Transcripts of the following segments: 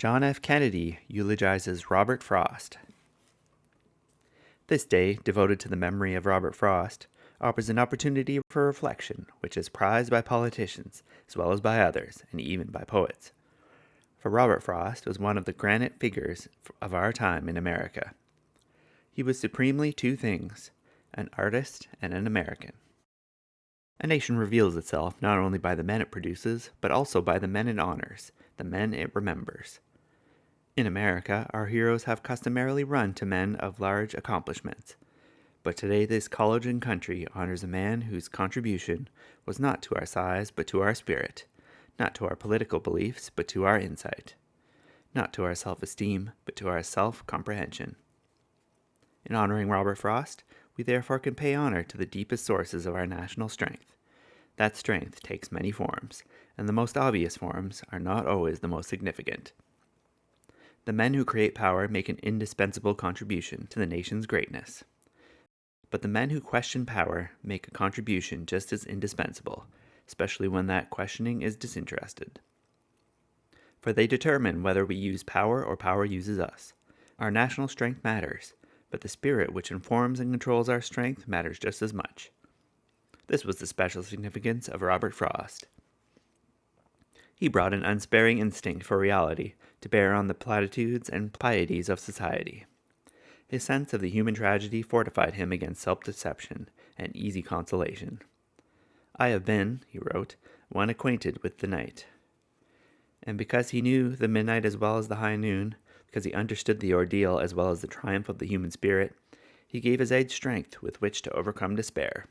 John F. Kennedy eulogizes Robert Frost. This day, devoted to the memory of Robert Frost, offers an opportunity for reflection which is prized by politicians as well as by others, and even by poets. For Robert Frost was one of the granite figures of our time in America. He was supremely two things, an artist and an American. A nation reveals itself not only by the men it produces, but also by the men it honors, the men it remembers. In America, our heroes have customarily run to men of large accomplishments. But today this college and country honors a man whose contribution was not to our size, but to our spirit, not to our political beliefs, but to our insight, not to our self-esteem, but to our self-comprehension. In honoring Robert Frost, we therefore can pay honor to the deepest sources of our national strength. That strength takes many forms, and the most obvious forms are not always the most significant. The men who create power make an indispensable contribution to the nation's greatness. But the men who question power make a contribution just as indispensable, especially when that questioning is disinterested. For they determine whether we use power or power uses us. Our national strength matters, but the spirit which informs and controls our strength matters just as much. This was the special significance of Robert Frost. He brought an unsparing instinct for reality to bear on the platitudes and pieties of society. His sense of the human tragedy fortified him against self-deception and easy consolation. "I have been," he wrote, "one acquainted with the night." And because he knew the midnight as well as the high noon, because he understood the ordeal as well as the triumph of the human spirit, he gave his age strength with which to overcome despair.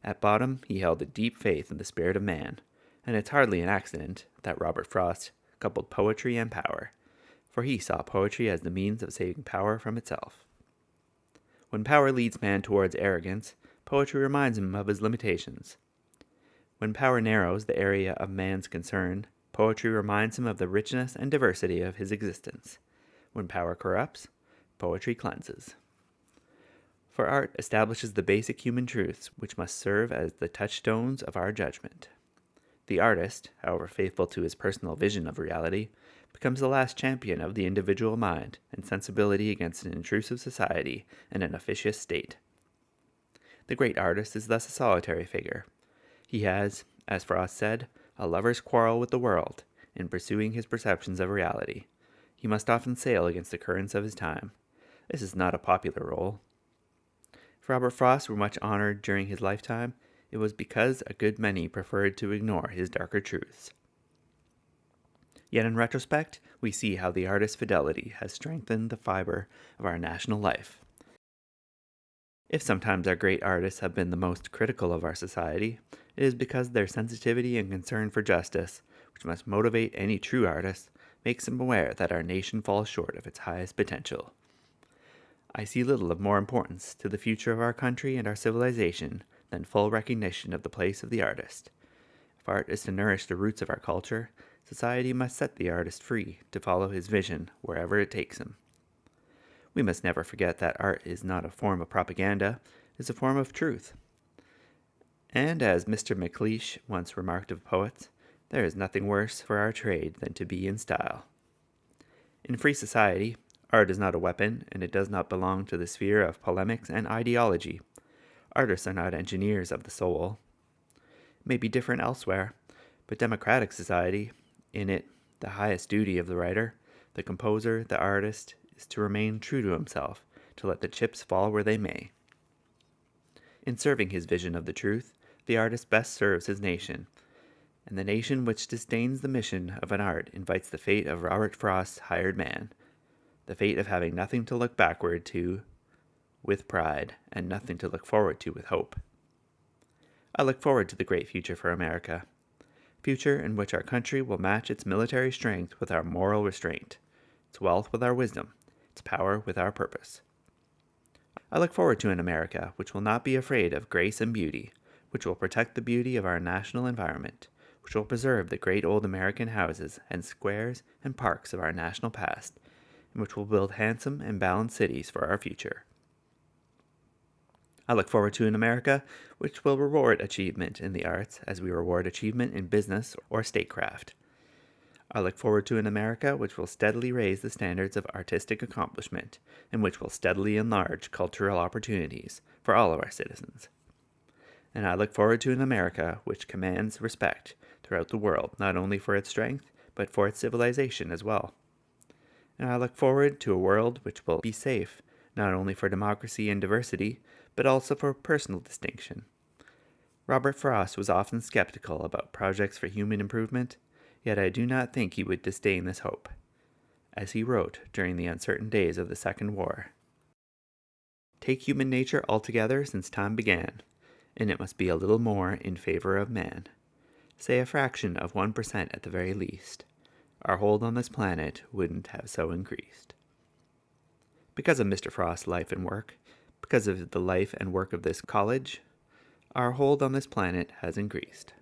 At bottom, he held a deep faith in the spirit of man, and it's hardly an accident that Robert Frost coupled poetry and power, for he saw poetry as the means of saving power from itself. When power leads man towards arrogance, poetry reminds him of his limitations. When power narrows the area of man's concern, poetry reminds him of the richness and diversity of his existence. When power corrupts, poetry cleanses. For art establishes the basic human truths which must serve as the touchstones of our judgment. The artist, however faithful to his personal vision of reality, becomes the last champion of the individual mind and sensibility against an intrusive society and an officious state. The great artist is thus a solitary figure. He has, as Frost said, a lover's quarrel with the world in pursuing his perceptions of reality. He must often sail against the currents of his time. This is not a popular role. If Robert Frost were much honored during his lifetime, it was because a good many preferred to ignore his darker truths. Yet in retrospect, we see how the artist's fidelity has strengthened the fiber of our national life. If sometimes our great artists have been the most critical of our society, it is because their sensitivity and concern for justice, which must motivate any true artist, makes them aware that our nation falls short of its highest potential. I see little of more importance to the future of our country and our civilization than full recognition of the place of the artist. If art is to nourish the roots of our culture, society must set the artist free to follow his vision wherever it takes him. We must never forget that art is not a form of propaganda, it is a form of truth. And as Mr. McLeish once remarked of poets, there is nothing worse for our trade than to be in style. In free society, art is not a weapon, and it does not belong to the sphere of polemics and ideology. Artists are not engineers of the soul. It may be different elsewhere, but democratic society, in it, the highest duty of the writer, the composer, the artist, is to remain true to himself, to let the chips fall where they may. In serving his vision of the truth, the artist best serves his nation, and the nation which disdains the mission of an art invites the fate of Robert Frost's hired man, the fate of having nothing to look backward to with pride, and nothing to look forward to with hope. I look forward to the great future for America, future in which our country will match its military strength with our moral restraint, its wealth with our wisdom, its power with our purpose. I look forward to an America which will not be afraid of grace and beauty, which will protect the beauty of our national environment, which will preserve the great old American houses and squares and parks of our national past, and which will build handsome and balanced cities for our future. I look forward to an America which will reward achievement in the arts as we reward achievement in business or statecraft. I look forward to an America which will steadily raise the standards of artistic accomplishment and which will steadily enlarge cultural opportunities for all of our citizens. And I look forward to an America which commands respect throughout the world, not only for its strength, but for its civilization as well. And I look forward to a world which will be safe, not only for democracy and diversity, but also for personal distinction. Robert Frost was often skeptical about projects for human improvement, yet I do not think he would disdain this hope. As he wrote during the uncertain days of the Second War, "Take human nature altogether since time began, and it must be a little more in favor of man. Say a fraction of 1% at the very least. Our hold on this planet wouldn't have so increased." Because of Mr. Frost's life and work, because of the life and work of this college, our hold on this planet has increased.